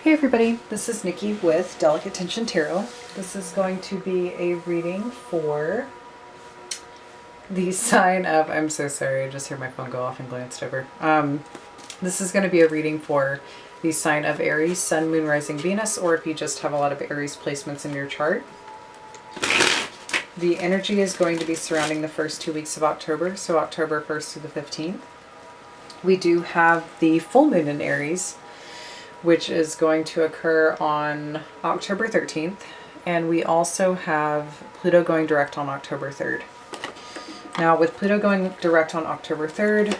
Hey everybody, this is Nikki with Delicate Tension Tarot. This is going to be a reading for the sign of, I'm so sorry, I just heard my phone go off and glanced over. This is going to be a reading for the sign of Aries, Sun, Moon, Rising, Venus, or if you just have a lot of Aries placements in your chart. The energy is going to be surrounding the first 2 weeks of October, so October 1st through the 15th. We do have the full moon in Aries, which is going to occur on October 13th. And we also have Pluto going direct on October 3rd. Now with Pluto going direct on October 3rd,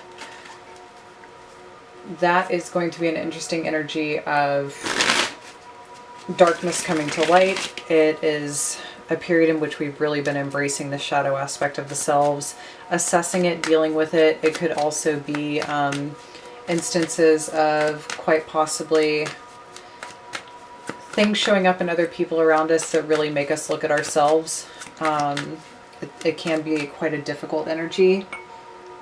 that is going to be an interesting energy of darkness coming to light. It is a period in which we've really been embracing the shadow aspect of the selves, assessing it, dealing with it. It could also be instances of quite possibly things showing up in other people around us that really make us look at ourselves. It can be quite a difficult energy.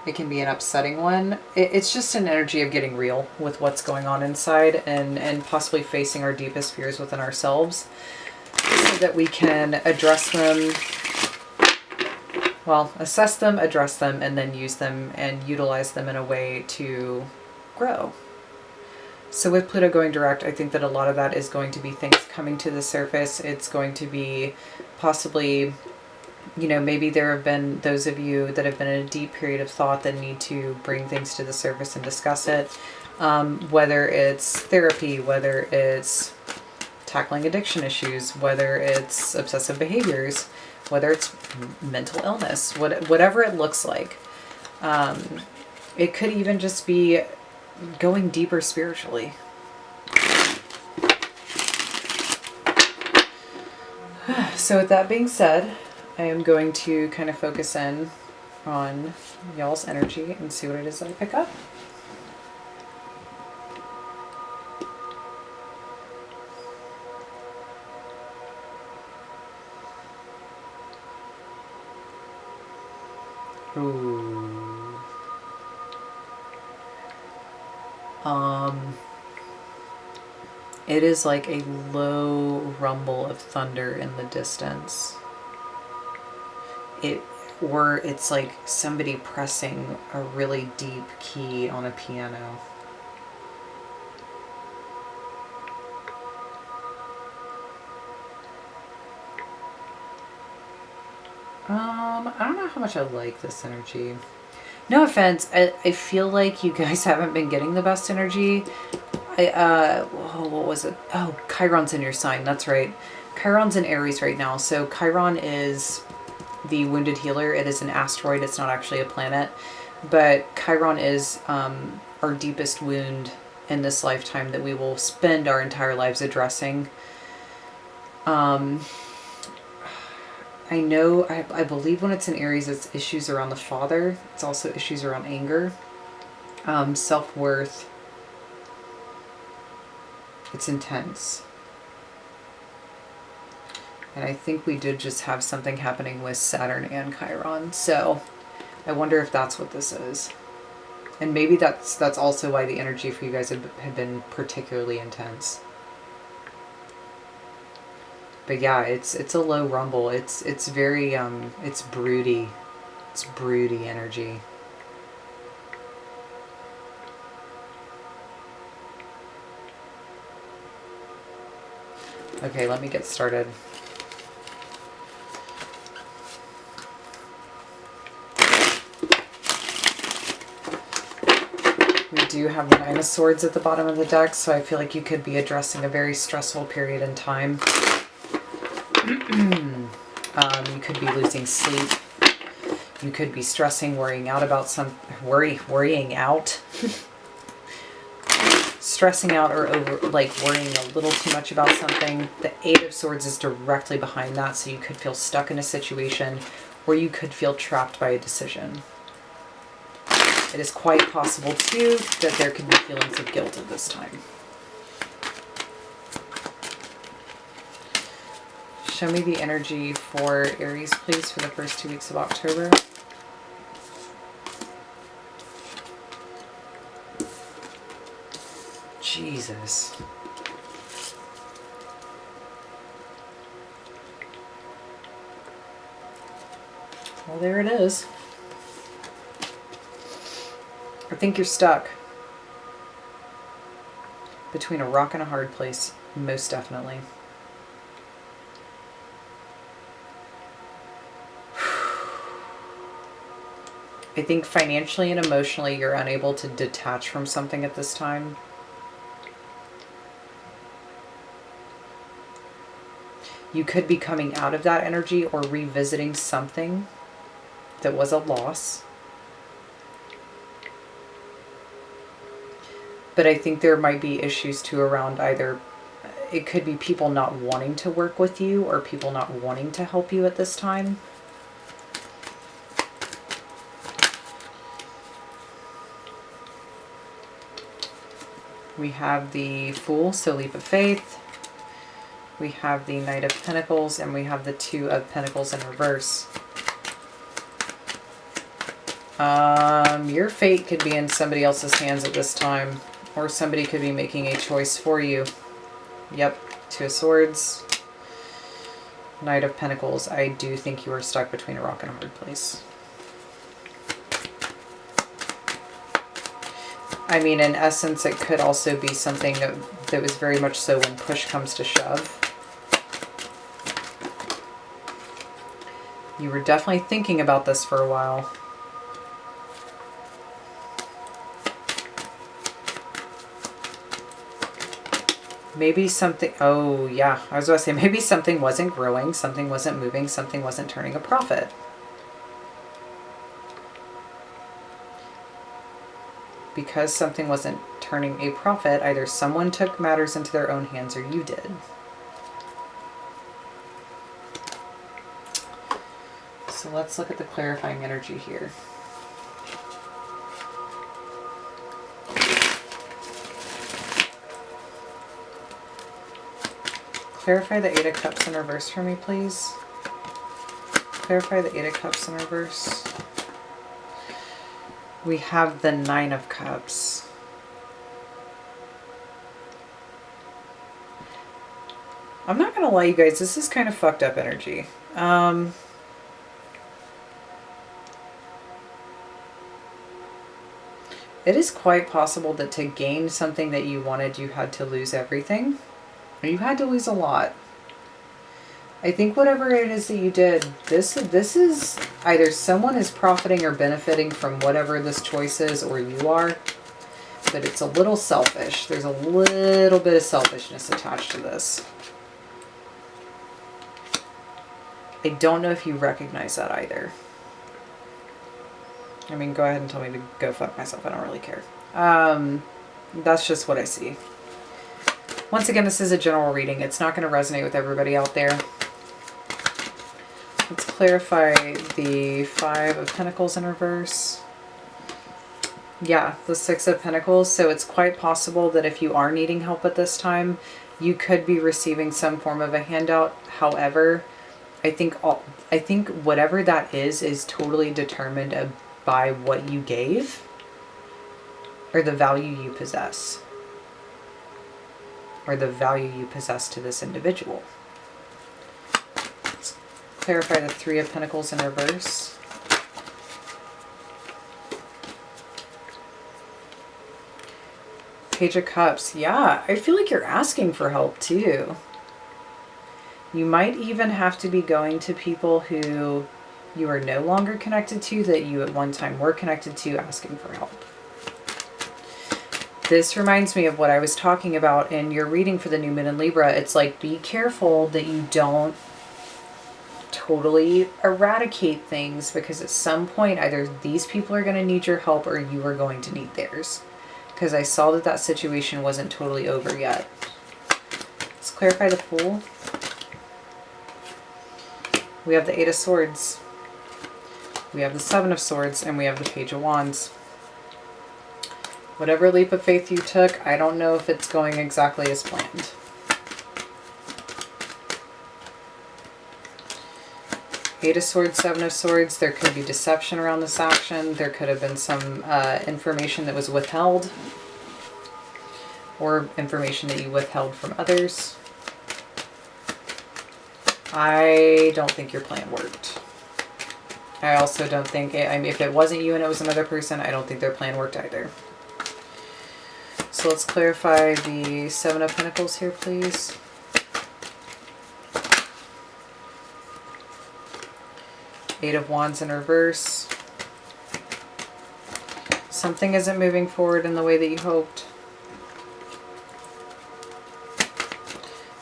It can be an upsetting one. It's just an energy of getting real with what's going on inside and possibly facing our deepest fears within ourselves so that we can address them, well, assess them, address them, and then use them and utilize them in a way to grow. So with Pluto going direct, I think that a lot of that is going to be things coming to the surface. It's going to be possibly, you know, maybe there have been those of you that have been in a deep period of thought that need to bring things to the surface and discuss it. Whether it's therapy, whether it's tackling addiction issues, whether it's obsessive behaviors, whether it's mental illness, whatever it looks like. It could even just be going deeper spiritually. So with that being said, I am going to kind of focus in on y'all's energy and see what it is that I pick up. Ooh. It is like a low rumble of thunder in the distance. It's like somebody pressing a really deep key on a piano. I don't know how much I like this energy. No offense, I feel like you guys haven't been getting the best energy. What was it? Oh, Chiron's in your sign, that's right. Chiron's in Aries right now. So Chiron is the wounded healer. It is an asteroid, it's not actually a planet. But Chiron is our deepest wound in this lifetime that we will spend our entire lives addressing. I believe when it's in Aries, it's issues around the father. It's also issues around anger, self-worth. It's intense. And I think we did just have something happening with Saturn and Chiron. So I wonder if that's what this is. And maybe that's also why the energy for you guys have been particularly intense. But yeah, it's a low rumble. It's very it's broody. It's broody energy. Okay, let me get started. We do have the Nine of Swords at the bottom of the deck, so I feel like you could be addressing a very stressful period in time. You could be losing sleep. You could be stressing, worrying out about worrying out. Stressing out or worrying a little too much about something. The Eight of Swords is directly behind that, so you could feel stuck in a situation or you could feel trapped by a decision. It is quite possible too that there could be feelings of guilt at this time. Show me the energy for Aries, please, for the first 2 weeks of October. Jesus. Well, there it is. I think you're stuck between a rock and a hard place, most definitely. I think financially and emotionally you're unable to detach from something at this time. You could be coming out of that energy or revisiting something that was a loss. But I think there might be issues too around either, it could be people not wanting to work with you or people not wanting to help you at this time. We have the Fool, so leap of faith. We have the Knight of Pentacles, and we have the Two of Pentacles in reverse. Your fate could be in somebody else's hands at this time, or somebody could be making a choice for you. Yep, Two of Swords, Knight of Pentacles. I do think you are stuck between a rock and a hard place. I mean, in essence, it could also be something that was very much so when push comes to shove. You were definitely thinking about this for a while. Maybe something, oh yeah, I was going to say maybe something wasn't growing, something wasn't moving, something wasn't turning a profit. Because something wasn't turning a profit, either someone took matters into their own hands or you did. So let's look at the clarifying energy here. Clarify the Eight of Cups in reverse for me, please. Clarify the Eight of Cups in reverse. We have the Nine of Cups. I'm not going to lie, you guys, this is kind of fucked up energy. It is quite possible that to gain something that you wanted, you had to lose everything. Or you had to lose a lot. I think whatever it is that you did, this is either someone is profiting or benefiting from whatever this choice is, or you are. But it's a little selfish. There's a little bit of selfishness attached to this. I don't know if you recognize that either. I mean, go ahead and tell me to go fuck myself. I don't really care. That's just what I see. Once again, this is a general reading. It's not going to resonate with everybody out there. Let's clarify the Five of Pentacles in reverse. Yeah, the Six of Pentacles. So it's quite possible that if you are needing help at this time, you could be receiving some form of a handout. However, I think whatever that is totally determined by what you gave or the value you possess. Or the value you possess to this individual. Let's clarify the Three of Pentacles in reverse. Page of Cups. Yeah, I feel like you're asking for help too. You might even have to be going to people who you are no longer connected to, that you at one time were connected to, asking for help. This reminds me of what I was talking about in your reading for the new moon in Libra. It's like, be careful that you don't totally eradicate things, because at some point either these people are going to need your help or you are going to need theirs. Because I saw that that situation wasn't totally over yet. Let's clarify the Fool. We have the Eight of Swords. We have the Seven of Swords, and we have the Page of Wands. Whatever leap of faith you took, I don't know if it's going exactly as planned. Eight of Swords, Seven of Swords. There could be deception around this action. There could have been some information that was withheld, or information that you withheld from others. I don't think your plan worked. I also don't think, I mean, if it wasn't you and it was another person, I don't think their plan worked either. So let's clarify the Seven of Pentacles here, please. Eight of Wands in reverse. Something isn't moving forward in the way that you hoped.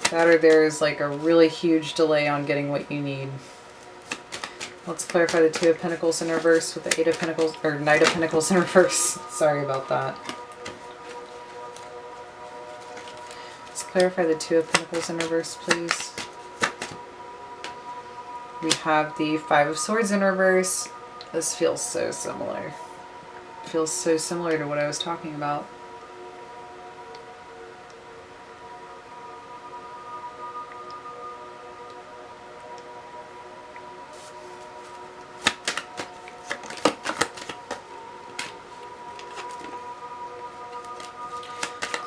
That or there's like a really huge delay on getting what you need. Let's clarify the Two of Pentacles in reverse with the Eight of Pentacles, or Knight of Pentacles in reverse. Sorry about that. Let's clarify the Two of Pentacles in reverse, please. We have the Five of Swords in reverse. This feels so similar. It feels so similar to what I was talking about.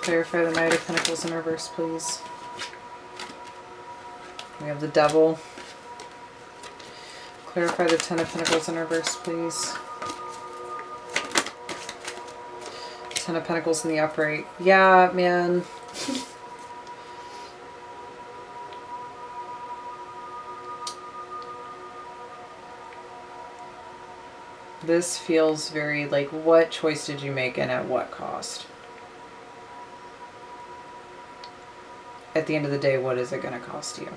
Clarify the Knight of Pentacles in reverse, please. We have the Devil. Clarify the Ten of Pentacles in reverse, please. Ten of Pentacles in the upright. Yeah, man. This feels very like, what choice did you make and at what cost? At the end of the day, what is it going to cost you?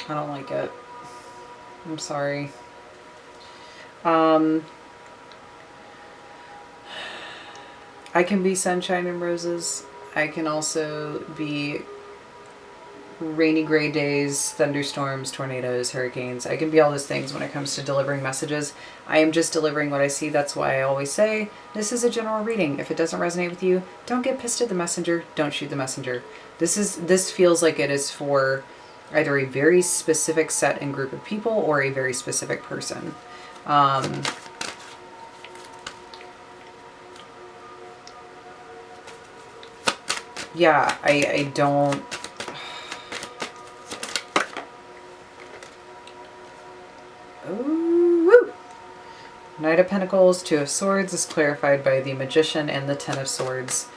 I don't like it. I'm sorry. I can be sunshine and roses. I can also be rainy, gray days, thunderstorms, tornadoes, hurricanes. I can be all those things when it comes to delivering messages. I am just delivering what I see. That's why I always say this is a general reading. If it doesn't resonate with you, don't get pissed at the messenger. Don't shoot the messenger. This feels like it is for either a very specific set and group of people or a very specific person. Yeah, I don't... Ooh. Knight of Pentacles, Two of Swords is clarified by the Magician and the Ten of Swords.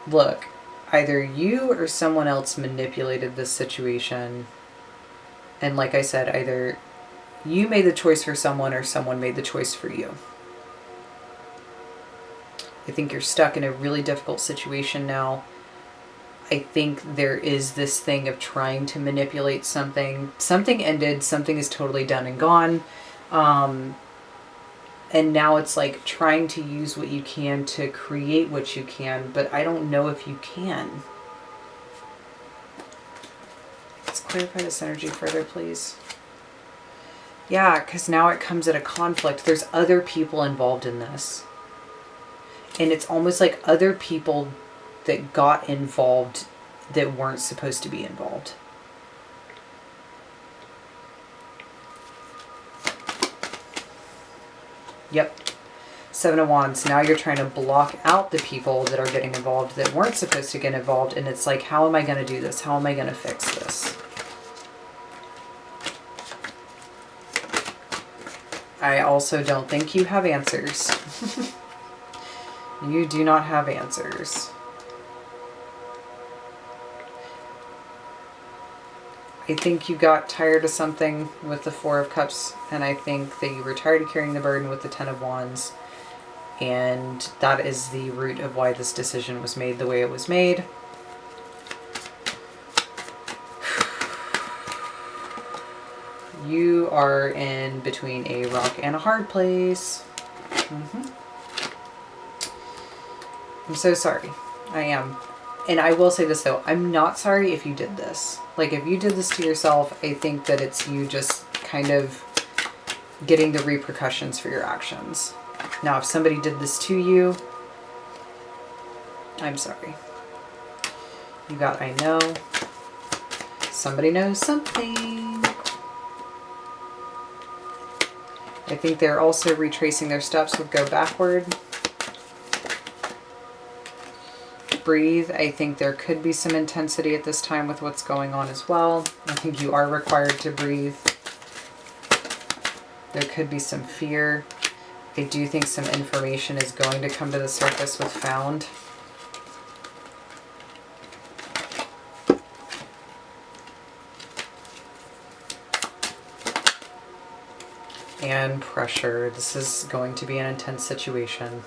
Look, either you or someone else manipulated this situation. And like I said, either you made the choice for someone or someone made the choice for you. I think you're stuck in a really difficult situation now. I think there is this thing of trying to manipulate something. Something ended, something is totally done and gone. And now it's like trying to use what you can to create what you can, but I don't know if you can. Let's clarify this energy further, please. Yeah, because now it comes at a conflict. There's other people involved in this. And it's almost like other people that got involved that weren't supposed to be involved. Yep. Seven of Wands. Now you're trying to block out the people that are getting involved that weren't supposed to get involved. And it's like, how am I going to do this? How am I going to fix this? I also don't think you have answers. You do not have answers. I think you got tired of something with the Four of Cups, and I think that you were tired of carrying the burden with the Ten of Wands, and that is the root of why this decision was made the way it was made. You are in between a rock and a hard place. I'm so sorry. I am. And I will say this though, I'm not sorry if you did this. Like if you did this to yourself, I think that it's you just kind of getting the repercussions for your actions. Now if somebody did this to you, I'm sorry. You got I know. Somebody knows something. I think they're also retracing their steps with go backward. breathe. I think there could be some intensity at this time with what's going on as well. I think you are required to breathe. There could be some fear. I do think some information is going to come to the surface with Found. And pressure. This is going to be an intense situation.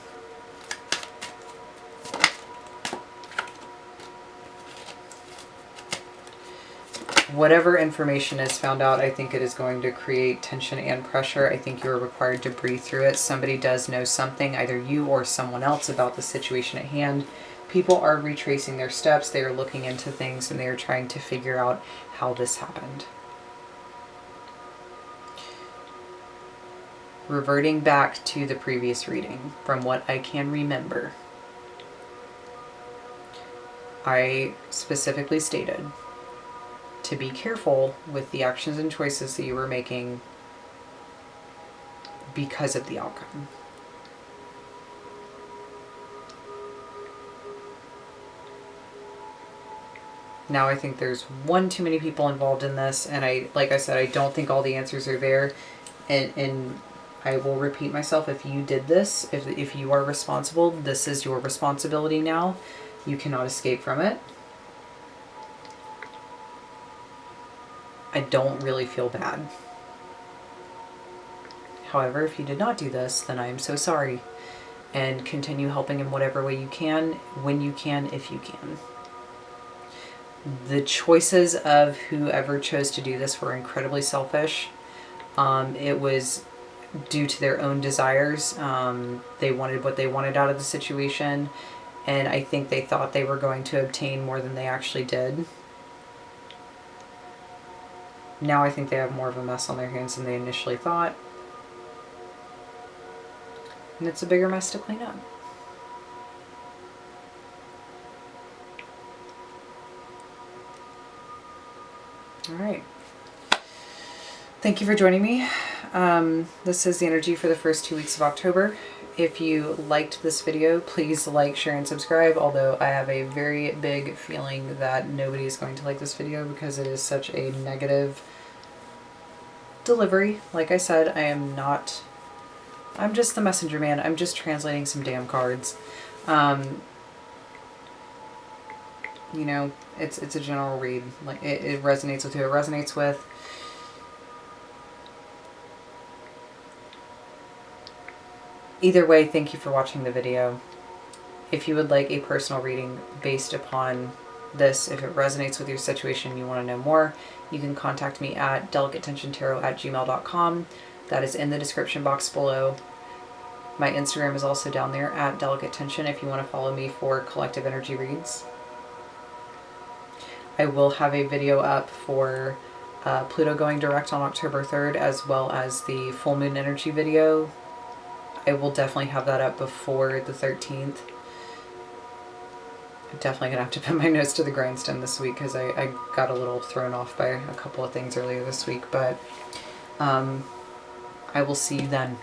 Whatever information is found out, I think it is going to create tension and pressure. I think you're required to breathe through it. Somebody does know something, either you or someone else, about the situation at hand. People are retracing their steps. They are looking into things and they are trying to figure out how this happened. Reverting back to the previous reading, from what I can remember, I specifically stated to be careful with the actions and choices that you were making because of the outcome. Now I think there's one too many people involved in this, and like I said, I don't think all the answers are there, and I will repeat myself, if you did this, if you are responsible, this is your responsibility now. You cannot escape from it. I don't really feel bad. However, if you did not do this, then I am so sorry. And continue helping in whatever way you can, when you can, if you can. The choices of whoever chose to do this were incredibly selfish. It was due to their own desires. They wanted what they wanted out of the situation, and I think they thought they were going to obtain more than they actually did. Now I think they have more of a mess on their hands than they initially thought. And it's a bigger mess to clean up. All right. Thank you for joining me. This is the energy for the first 2 weeks of October. If you liked this video, please like, share, and subscribe, although I have a very big feeling that nobody is going to like this video because it is such a negative delivery. Like I said, I'm just the messenger man. I'm just translating some damn cards. You know, it's a general read. Like it resonates with who it resonates with. Either way, thank you for watching the video. If you would like a personal reading based upon this, if it resonates with your situation and you want to know more, you can contact me at delicatetensiontarot@gmail.com. That is in the description box below. My Instagram is also down there at delicatetension if you want to follow me for collective energy reads. I will have a video up for Pluto going direct on October 3rd, as well as the full moon energy video. I will definitely have that up before the 13th. I'm definitely going to have to put my nose to the grindstone this week because I got a little thrown off by a couple of things earlier this week, but I will see you then.